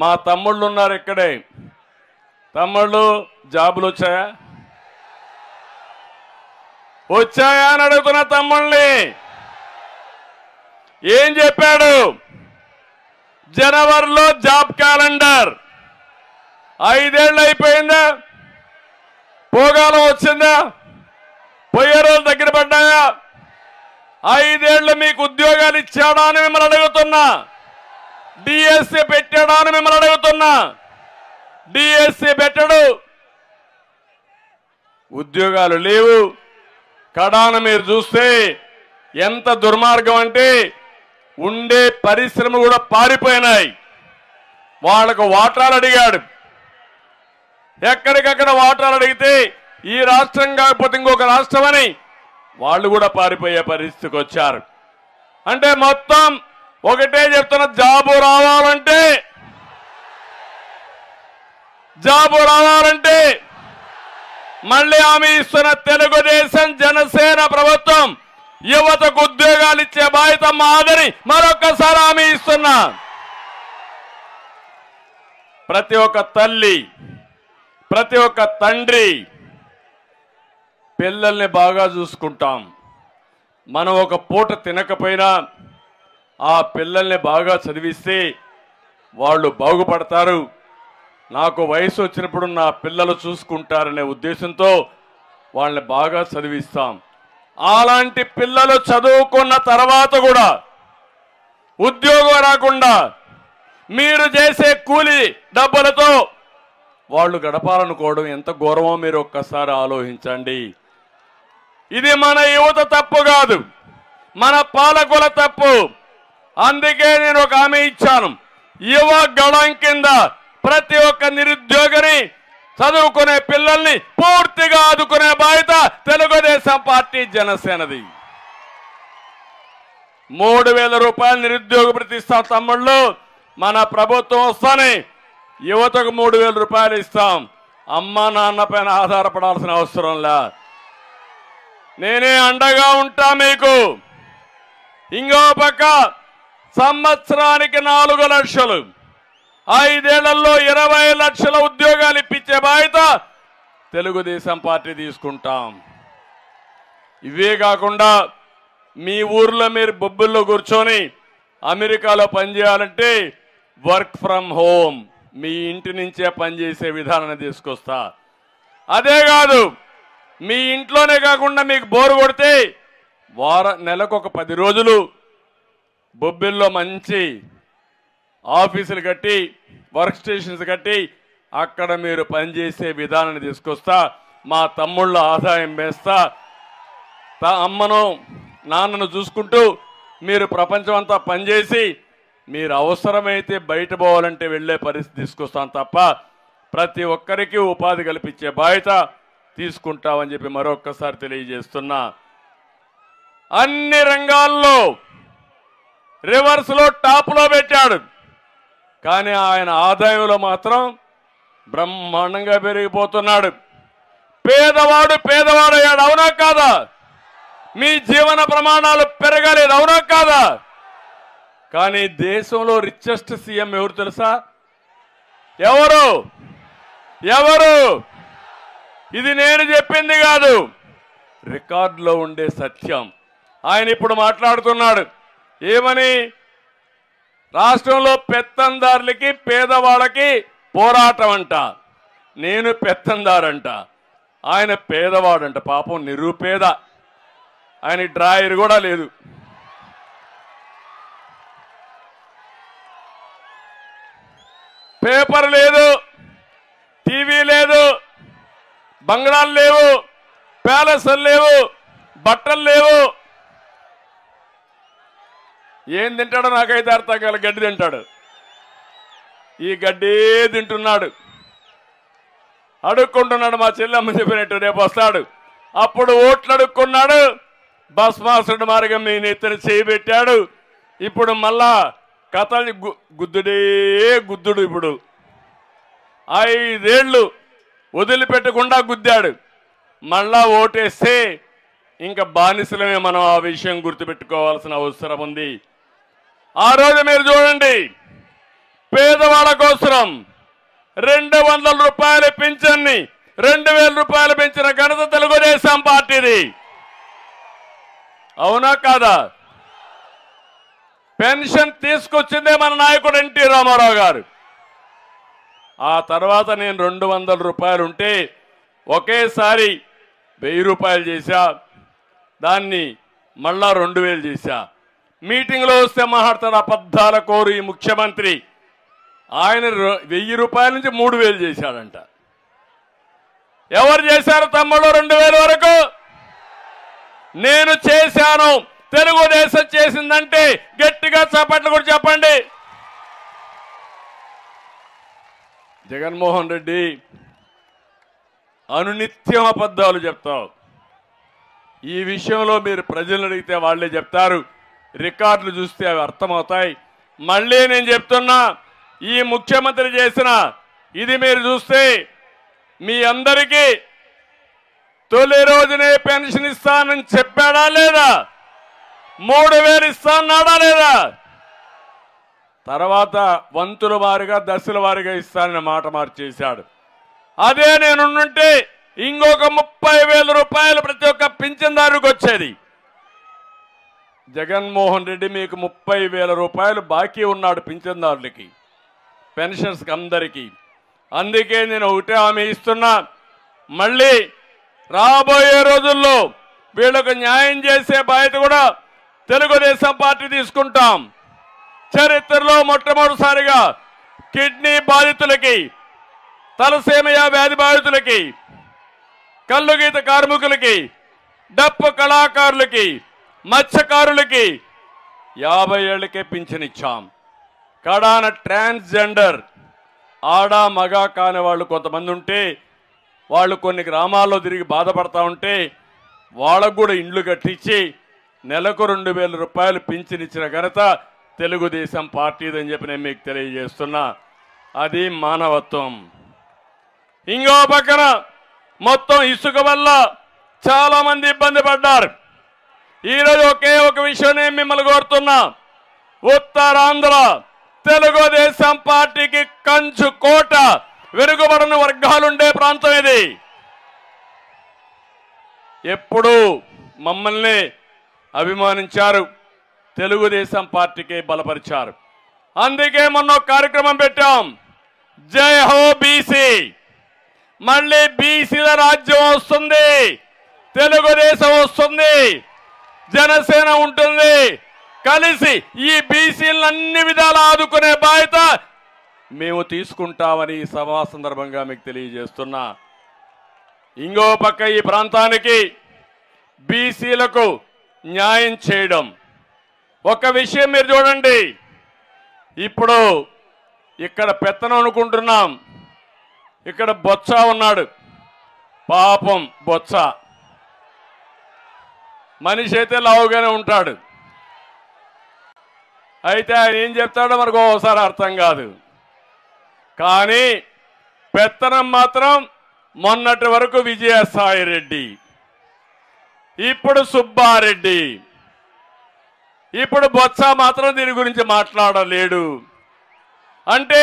మా తమ్ముళ్ళు ఉన్నారు ఇక్కడే. తమ్ముళ్ళు జాబులు వచ్చాయా అని అడుగుతున్న తమ్ముళ్ళని. ఏం చెప్పాడు? జనవరిలో జాబ్ క్యాలెండర్. 5 ఏళ్ళు అయిపోయిందా? పోగాలం వచ్చిందా? పోయే రోజులు దగ్గర పడ్డాయా? 5 ఏళ్ళు మీకు ఉద్యోగాలు ఇచ్చాడా అని మిమ్మల్ని అడుగుతున్నా. డిఎస్సి పెట్టాడా అని మిమ్మల్ని అడుగుతున్నా. డిఎస్సి పెట్టడు, ఉద్యోగాలు లేవు. కడాన మీరు చూస్తే ఎంత దుర్మార్గం అంటే ఉండే పరిశ్రమలు కూడా పారిపోయినాయి. వాళ్ళకు వాటాలు అడిగాడు. ఎక్కడికక్కడ వాటాలు అడిగితే ఈ రాష్ట్రం కాకపోతే ఇంకొక రాష్ట్రం అని వాళ్ళు కూడా పారిపోయే పరిస్థితికి వచ్చారు. అంటే మొత్తం ఒకటే చెప్తున్న, జాబు రావాలంటే మళ్ళీ హామీ ఇస్తున్న తెలుగుదేశం జనసేన ప్రభుత్వం యువతకు ఉద్యోగాలు ఇచ్చే బాధ్యత మాదని మరొక్కసారి హామీ ఇస్తున్నా. ప్రతి ఒక్క తల్లి, ప్రతి ఒక్క తండ్రి పిల్లల్ని బాగా చూసుకుంటాం. మనం ఒక పూట తినకపోయినా ఆ పిల్లల్ని బాగా చదివిస్తే వాళ్ళు బాగుపడతారు. నాకు వయసు వచ్చినప్పుడు నా పిల్లలు చూసుకుంటారనే ఉద్దేశంతో వాళ్ళని బాగా చదివిస్తాం. అలాంటి పిల్లలు చదువుకున్న తర్వాత కూడా ఉద్యోగం రాకుండా మీరు చేసే కూలి డబ్బులతో వాళ్ళు గడపాలనుకోవడం ఎంత ఘోరమో మీరు ఒక్కసారి ఆలోచించండి. ఇది మన యువత తప్పు కాదు, మన పాలకుల తప్పు. అందుకే నేను ఒక హామీ ఇచ్చాను. యువ గళం కింద ప్రతి ఒక్క నిరుద్యోగిని, చదువుకునే పిల్లల్ని పూర్తిగా ఆదుకునే బాధ్యత తెలుగుదేశం పార్టీ జనసేనది. 3000 రూపాయలు నిరుద్యోగ భృతి ఇస్తాం తమ్ముళ్ళు. మన ప్రభుత్వం వస్తానే యువతకు 3000 రూపాయలు ఇస్తాం. అమ్మ నాన్న పైన ఆధారపడాల్సిన అవసరం లే. నేనే అండగా ఉంటా మీకు. ఇంకో పక్క సంవత్సరానికి 4 లక్షలు, 5 ఏళ్లలో 20 లక్షల ఉద్యోగాలు ఇప్పించే బాధ్యత తెలుగుదేశం పార్టీ తీసుకుంటాం. ఇవే కాకుండా మీ ఊర్లో మీరు బొబ్బుల్లో కూర్చొని అమెరికాలో పనిచేయాలంటే వర్క్ ఫ్రమ్ హోమ్, మీ ఇంటి నుంచే పనిచేసే విధానాన్ని తీసుకొస్తా. అదే కాదు, మీ ఇంట్లోనే కాకుండా మీకు బోరు కొడితే నెలకు ఒక 10 రోజులు బొబ్బిల్లో మంచి ఆఫీసులు కట్టి, వర్క్ స్టేషన్స్ కట్టి అక్కడ మీరు పనిచేసే విధానాన్ని తీసుకొస్తా. మా తమ్ముళ్ళ ఆదాయం వేస్తా. అమ్మను నాన్నను చూసుకుంటూ మీరు ప్రపంచం అంతా పనిచేసి మీరు అవసరమైతే బయట పోవాలంటే వెళ్ళే పరిస్థితి తీసుకొస్తాం తప్ప ప్రతి ఒక్కరికి ఉపాధి కల్పించే బాధ్యత తీసుకుంటామని చెప్పి మరొక్కసారి తెలియజేస్తున్నా. అన్ని రంగాల్లో రివర్స్లో టాప్లో పెట్టాడు. కానీ ఆయన ఆదాయంలో మాత్రం బ్రహ్మాండంగా పెరిగిపోతున్నాడు. పేదవాడయ్యాడు. అవునా కాదా? మీ జీవన ప్రమాణాలు పెరగలేదు. అవునా కాదా? కానీ దేశంలో రిచెస్ట్ సీఎం ఎవరు తెలుసా? ఎవరు? ఇది నేను చెప్పింది కాదు, రికార్డులో ఉండే సత్యం. ఆయన ఇప్పుడు మాట్లాడుతున్నాడు. ఏమని? రాష్ట్రంలో పెత్తందారులకి పేదవాళ్ళకి పోరాటం అంట. నేను పెత్తందారంట, ఆయన పేదవాడంట. పాపం నిరుపేద, ఆయన డ్రాయర్ కూడా లేదు. పేపర్ లేదు, టీవీ లేదు, బంగ్లాలు లేవు, ప్యాలెస్లు లేవు, బట్టలు లేవు. ఏం తింటాడో నాకైతే అర్థం కాదు. గడ్డి తింటాడు. ఈ గడ్డే తింటున్నాడు, అడుక్కుంటున్నాడు. మా చెల్లెమ్మ చెప్పినట్టు రేపు వస్తాడు, అప్పుడు ఓట్లు అడుక్కున్నాడు. భస్మాసుడు మార్గం మీ నెత్తిన చేయబెట్టాడు. ఇప్పుడు మళ్ళా కథలు గుద్దుడు. ఇప్పుడు 5 ఏళ్ళు వదిలిపెట్టకుండా గుద్దాడు. మళ్ళా ఓటేస్తే ఇంకా బానిసలమే. మనం ఆ విషయం గుర్తుపెట్టుకోవాల్సిన అవసరం ఉంది. ఆ రోజు మీరు చూడండి, పేదవాళ్ళ కోసం 200 రూపాయల పింఛన్ని 2000 రూపాయలు పెంచిన ఘనత తెలుగుదేశం పార్టీది. అవునా కాదా? పెన్షన్ తీసుకొచ్చిందే మన నాయకుడు ఎన్టీ రామారావు గారు. ఆ తర్వాత నేను 200 రూపాయలు ఉంటే ఒకేసారి 1000 రూపాయలు చేశా, దాన్ని మళ్ళా 2000 చేశా. మీటింగ్లో వస్తే మాట్లాడతాడు అబద్ధాల కోరు ఈ ముఖ్యమంత్రి. ఆయన 1000 రూపాయల నుంచి 3000 చేశాడంట. ఎవరు చేశారు తమ్ముడు 2000 వరకు? నేను చేశాను. తెలుగుదేశం చేసిందంటే గట్టిగా చప్పట్లు కూడా చెప్పండి. జగన్మోహన్ రెడ్డి అనునిత్యం అబద్ధాలు చెప్తావు. ఈ విషయంలో మీరు ప్రజలను అడిగితే వాళ్ళే చెప్తారు. రికార్డులు చూస్తే అవి అర్థమవుతాయి. మళ్ళీ నేను చెప్తున్నా, ఈ ముఖ్యమంత్రి చేసిన ఇది మీరు చూస్తే మీ అందరికీ తొలి రోజునే పెన్షన్ ఇస్తానని చెప్పాడా లేదా? 3000 ఇస్తాన్నాడా లేదా? తర్వాత వంతుల వారిగా దశల వారిగా ఇస్తానని మాట మార్చేశాడు. అదే నేనుంటే ఇంకొక 30,000 రూపాయలు ప్రతి ఒక్క పింఛన్దారుకు వచ్చేది. జగన్మోహన్ రెడ్డి మీకు 30,000 రూపాయలు బాకీ ఉన్నాడు పింఛన్దారులకి, పెన్షన్స్కి అందరికీ. అందుకే నేను ఒకటే హామీ ఇస్తున్నా, మళ్ళీ రాబోయే రోజుల్లో వీళ్ళకు న్యాయం చేసే బాధ్యత కూడా తెలుగుదేశం పార్టీ తీసుకుంటాం. చరిత్రలో మొట్టమొదటిసారిగా కిడ్నీ బాధితులకి, తలసేమియా వ్యాధి బాధితులకి, కల్లుగీత కార్మికులకి, డప్పు కళాకారులకి, మత్స్యకారులకి 50 ఏళ్లకే పింఛనిచ్చాం. కడాన ట్రాన్స్జెండర్ ఆడ మగ కాని వాళ్ళు కొంతమంది ఉంటే వాళ్ళు కొన్ని గ్రామాల్లో తిరిగి బాధపడతా ఉంటే వాళ్ళకు కూడా ఇండ్లు కట్టించి నెలకు 2000 రూపాయలు పింఛనిచ్చిన ఘనత తెలుగుదేశం పార్టీదని చెప్పి నేను మీకు తెలియజేస్తున్నా. అది మానవత్వం. ఇంకో పక్కన మొత్తం ఇసుక వల్ల చాలా మంది ఇబ్బంది పడ్డారు. ఈరోజు ఒకే ఒక విషయం నేను మిమ్మల్ని కోరుతున్నా, ఉత్తరాంధ్ర తెలుగుదేశం పార్టీకి కంచు కోట, వెనుకబడిన వర్గాలుండే ప్రాంతం ఇది. ఎప్పుడూ మమ్మల్ని అభిమానించారు, తెలుగుదేశం పార్టీకి బలపరిచారు. అందుకే మొన్న కార్యక్రమం పెట్టాం, జై హో బీసీ. మళ్ళీ బీసీల రాజ్యం వస్తుంది, తెలుగుదేశం వస్తుంది, జనసేన ఉంటుంది. కలిసి ఈ బీసీలను అన్ని విధాలు ఆదుకునే బాధ్యత మేము తీసుకుంటామని ఈ సభా సందర్భంగా మీకు తెలియజేస్తున్నా. ఇంకో పక్క ఈ ప్రాంతానికి బీసీలకు న్యాయం చేయడం. ఒక విషయం మీరు చూడండి, ఇప్పుడు ఇక్కడ పెత్తనం అనుకుంటున్నాం, ఇక్కడ బొత్స ఉన్నాడు. పాపం బొత్స మనిషి అయితే లావుగానే ఉంటాడు. అయితే ఆయన ఏం చెప్తాడో మనకు ఒకసారి అర్థం కాదు. కానీ పెత్తనం మాత్రం మొన్నటి వరకు విజయసాయి రెడ్డి, ఇప్పుడు సుబ్బారెడ్డి, ఇప్పుడు బొత్స మాత్రం దీని గురించి మాట్లాడలేడు. అంటే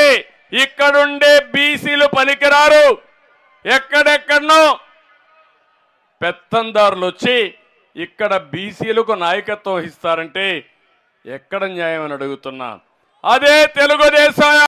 ఇక్కడుండే బీసీలు పనికిరారు. ఎక్కడెక్కడనో పెత్తందారులు వచ్చి ఇక్కడ బీసీలకు నాయకత్వం ఇస్తారంటే ఎక్కడ న్యాయం అని అడుగుతున్నా. అదే తెలుగుదేశం